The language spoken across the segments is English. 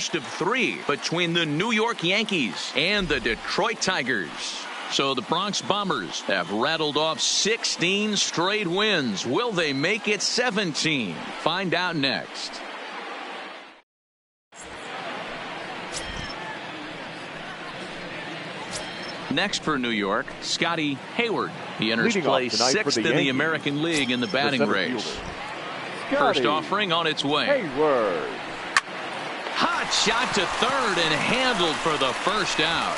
first of 3 between the New York Yankees and the Detroit Tigers. So the Bronx Bombers have rattled off 16 straight wins. Will they make it 17? Find out next. Next for New York, Scotty Hayward. He enters play 6th in the American League in the batting race. First offering on its way. Hayward. Hot shot to third and handled for the first out.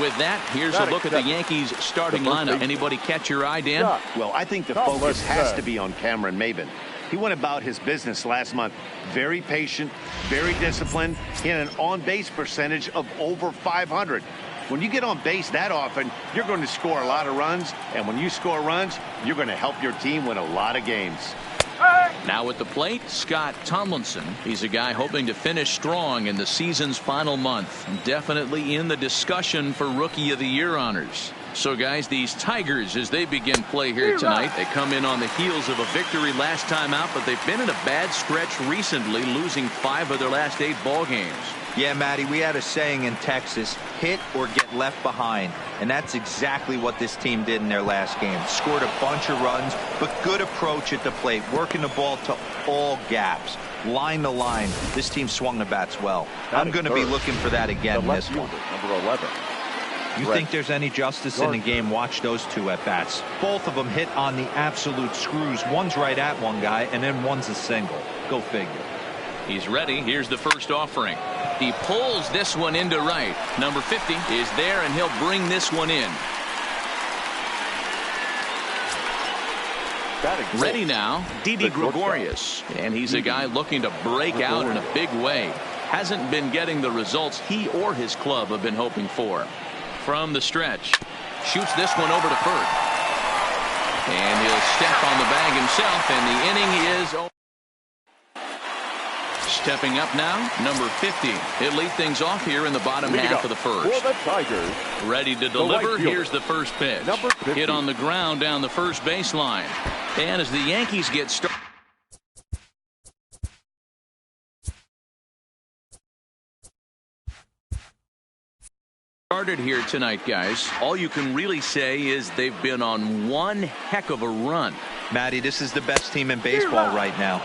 With that, here's a look at the Yankees starting lineup. Anybody catch your eye, Dan? Well, I think the focus has to be on Cameron Maybin. He went about his business last month. Very patient, very disciplined. He had an on-base percentage of over 500. When you get on base that often, you're going to score a lot of runs. And when you score runs, you're going to help your team win a lot of games. Now at the plate, Scott Tomlinson. He's a guy hoping to finish strong in the season's final month. Definitely in the discussion for Rookie of the Year honors. So guys, these Tigers, as they begin play here tonight, they come in on the heels of a victory last time out, but they've been in a bad stretch recently, losing 5 of their last 8 ball games. Yeah, Matty, we had a saying in Texas, hit or get left behind. And that's exactly what this team did in their last game. Scored a bunch of runs, but good approach at the plate, working the ball to all gaps. Line to line, this team swung the bats well. I'm going to be looking for that again in this one. Number 11. You think there's any justice in the game? Watch those 2 at-bats. Both of them hit on the absolute screws. One's right at one guy, and then one's a single. Go figure. He's ready. Here's the first offering. He pulls this one into right. Number 50 is there, and he'll bring this one in. Ready now, Didi Gregorius. And he's a guy looking to break out in a big way. Hasn't been getting the results he or his club have been hoping for. From the stretch, shoots this one over to first. And he'll step on the bag himself, and the inning is over. Stepping up now, number 50. He'll lead things off here in the bottom half of the first. For the Tigers, ready to deliver. Here's the first pitch. Hit on the ground down the first baseline. And as the Yankees get started here tonight, guys, all you can really say is they've been on one heck of a run. Matty, this is the best team in baseball right now.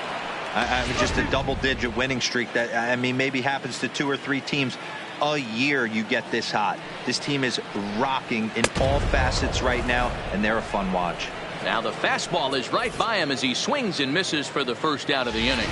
Just a double-digit winning streak that, I mean, maybe happens to 2 or 3 teams a year. You get this hot. This team is rocking in all facets right now, and they're a fun watch. Now the fastball is right by him as he swings and misses for the first out of the inning.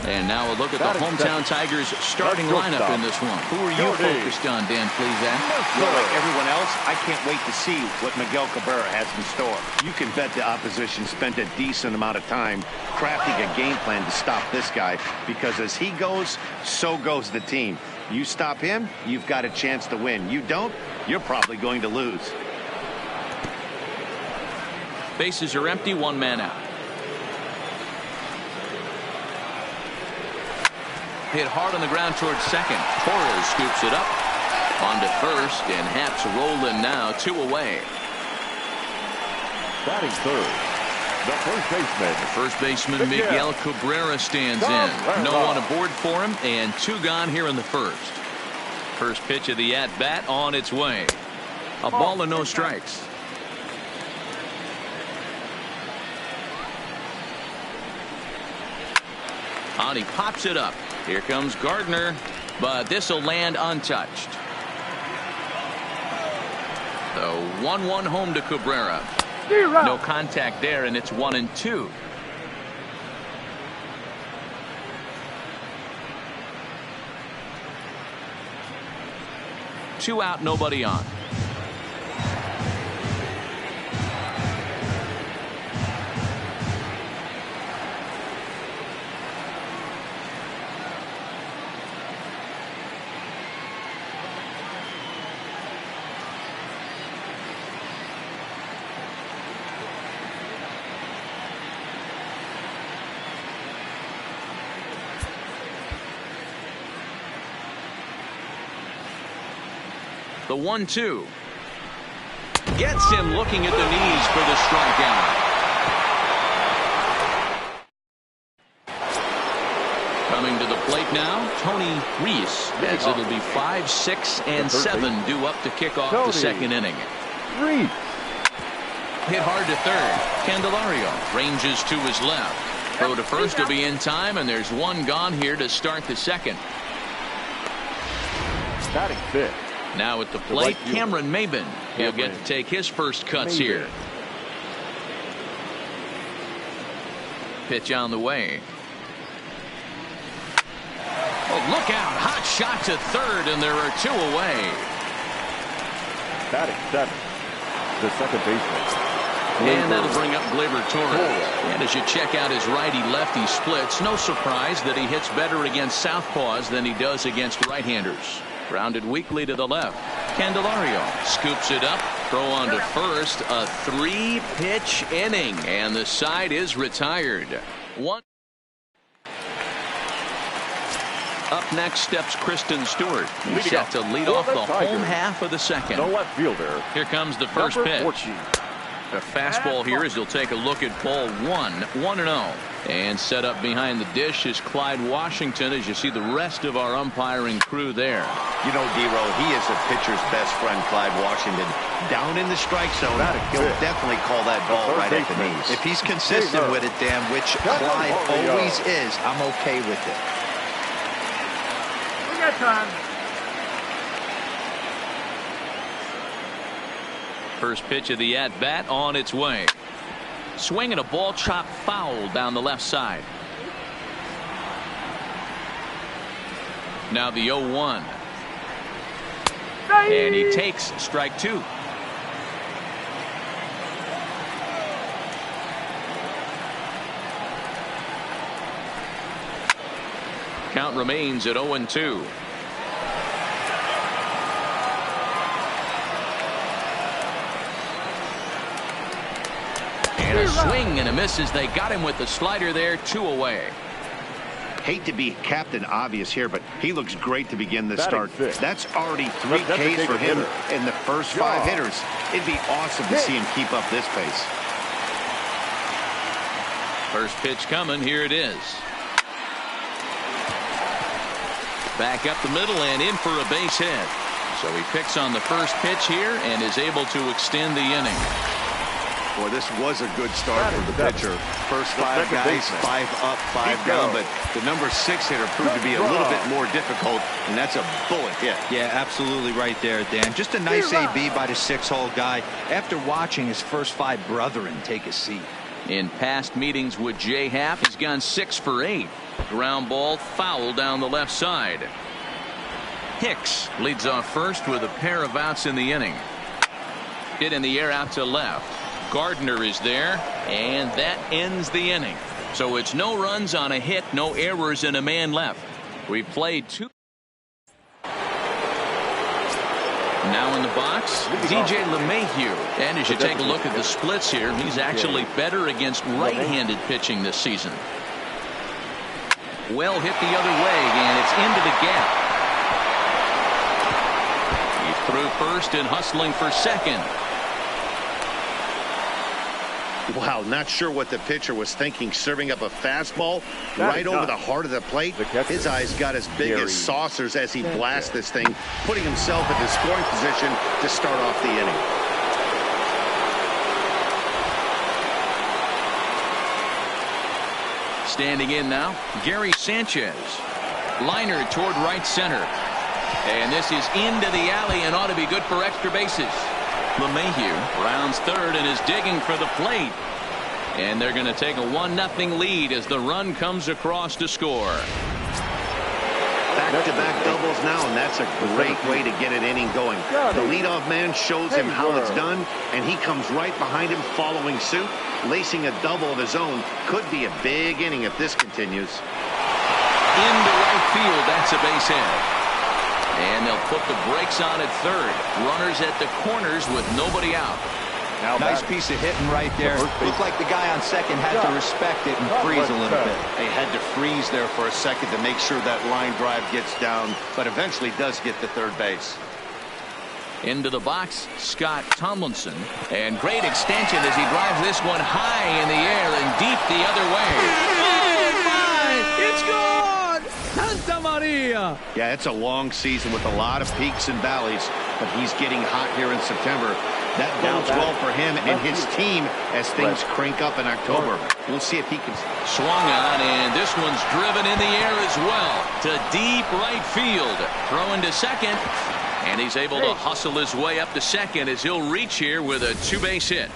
And now a look at the hometown Tigers starting lineup in this one. Who are you focused on, Dan Plesac? Well, like everyone else, I can't wait to see what Miguel Cabrera has in store. You can bet the opposition spent a decent amount of time crafting a game plan to stop this guy, because as he goes, so goes the team. You stop him, you've got a chance to win. You don't, you're probably going to lose. Bases are empty, 1 man out. Hit hard on the ground towards second. Torres scoops it up on to first, and Haps rolling now, 2 away. Batting third, the first baseman. The first baseman, Miguel Cabrera, stands in. No one aboard for him, and 2 gone here in the first. First pitch of the at-bat on its way. A ball and no strikes. On, he pops it up. Here comes Gardner, but this will land untouched. The 1-1 home to Cabrera. No contact there, and it's 1-2. Two out, nobody on. The 1-2 gets him looking at the knees for the strikeout. Coming to the plate now, Tony Reese, as it'll be 5, 6, and 7 due up to kick off the second inning. Reese. Hit hard to third. Candelario ranges to his left. Throw to first will be in time, and there's one gone here to start the second. Batting fifth. Now at the plate, Cameron Maybin. He'll get to take his first cuts here. Pitch on the way. Oh, look out. Hot shot to third, and there are 2 away. Batting seventh. The second baseman. And that'll bring up Gleyber Torres. And as you check out his righty-lefty splits, no surprise that he hits better against southpaws than he does against right-handers. Grounded weakly to the left. Candelario scoops it up. Throw on to first. A 3-pitch inning. And the side is retired. One. Up next steps Kristen Stewart. He's set to lead off the home half of the second. No left fielder. Here comes the first pitch. 14. A fastball here as he'll take a look at ball 1-0. And set up behind the dish is Clyde Washington as you see the rest of our umpiring crew there. You know, D-Row, he is a pitcher's best friend, Clyde Washington. Down in the strike zone, he'll definitely call that ball right at the knees. If he's consistent with it, Dan, which Clyde always is, I'm okay with it. We got time. First pitch of the at-bat on its way. Swing and a ball chopped foul down the left side. Now the 0-1. And he takes strike 2. Count remains at 0-2. And a swing and a miss as they got him with the slider there. 2 away. Hate to be Captain Obvious here, but he looks great to begin the start. That's already 3 Ks for him in the first 5 hitters. It'd be awesome to see him keep up this pace. First pitch coming. Here it is. Back up the middle and in for a base hit. So he picks on the first pitch here and is able to extend the inning. Boy, this was a good start for the pitcher. First 5 guys, 5 up, 5 down, but the number 6 hitter proved to be a little bit more difficult, and that's a bullet hit. Yeah, absolutely right there, Dan. Just a nice AB by the 6-hole guy after watching his first 5 brethren take a seat. In past meetings with Jay Happ, he's gone 6 for 8. Ground ball foul down the left side. Hicks leads off first with a pair of outs in the inning. Hit in the air out to left. Gardner is there, and that ends the inning. So it's no runs on a hit, no errors, and a man left. We played 2. Now in the box, DJ LeMahieu. And as you take a look at the splits here, he's actually better against right-handed pitching this season. Well hit the other way, and it's into the gap. He's through first and hustling for second. Wow, not sure what the pitcher was thinking, serving up a fastball right over the heart of the plate. His eyes got as big as saucers as he blasts this thing, putting himself in the scoring position to start off the inning. Standing in now, Gary Sanchez. Liner toward right center. And this is into the alley and ought to be good for extra bases. LeMahieu rounds third and is digging for the plate. And they're going to take a 1-0 lead as the run comes across to score. Back-to-back doubles now, and that's a great way to get an inning going. The leadoff man shows him how it's done, and he comes right behind him following suit. Lacing a double of his own could be a big inning if this continues. Into right field, that's a base hit. And they'll put the brakes on at third. Runners at the corners with nobody out. Now nice piece of hitting right there. Looked like the guy on second had to respect it and freeze a little bit. They had to freeze there for a second to make sure that line drive gets down, but eventually does get to third base. Into the box, Scott Tomlinson. And great extension as he drives this one high in the air and deep the other way. Oh, my! It's gone! Yeah, it's a long season with a lot of peaks and valleys, but he's getting hot here in September. That bodes well for him and his team as things crank up in October. We'll see if he can. Swung on, and this one's driven in the air as well to deep right field. Throwing to second, and he's able to hustle his way up to second as he'll reach here with a two-base hit.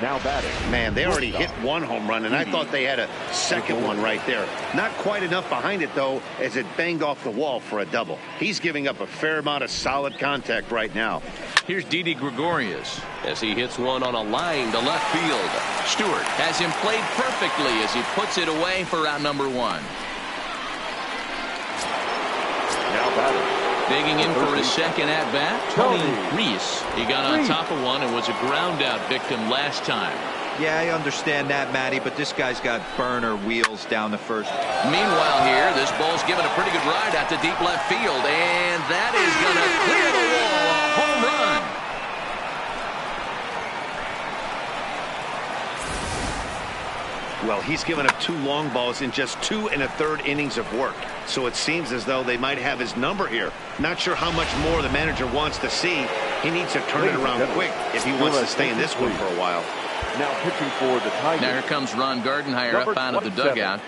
Now batting. Man, they already hit one home run, and I thought they had a second one right there. Not quite enough behind it, though, as it banged off the wall for a double. He's giving up a fair amount of solid contact right now. Here's Didi Gregorius as he hits one on a line to left field. Stewart has him played perfectly as he puts it away for out number one. Now batting. Digging in for his second at-bat, Tony Reese. He got on top of one and was a ground-out victim last time. Yeah, I understand that, Matty, but this guy's got burner wheels down the first. Meanwhile here, this ball's given a pretty good ride out to deep left field, and that is going to clear the wall. A home run. Well, he's given up 2 long balls in just 2 1/3 innings of work. So it seems as though they might have his number here. Not sure how much more the manager wants to see. He needs to turn it around quick if he wants to stay in this one for a while. Now pitching for the Tigers. Now here comes Ron Gardenhire up out of the dugout.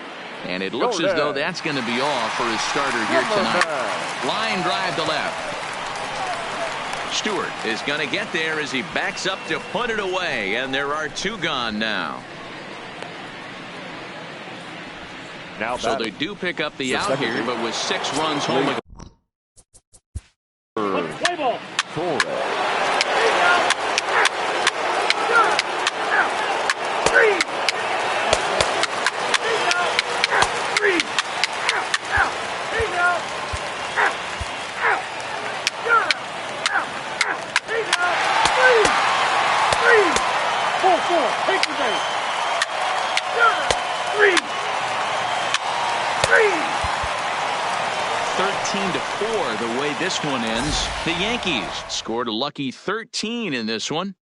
And it looks as though that's going to be all for his starter here tonight. Line drive to left. Stewart is going to get there as he backs up to put it away. And there are 2 gone now. So they do pick up the out here, but with 6 runs home. Take the base. 13-4 the way this one ends. The Yankees scored a lucky 13 in this one.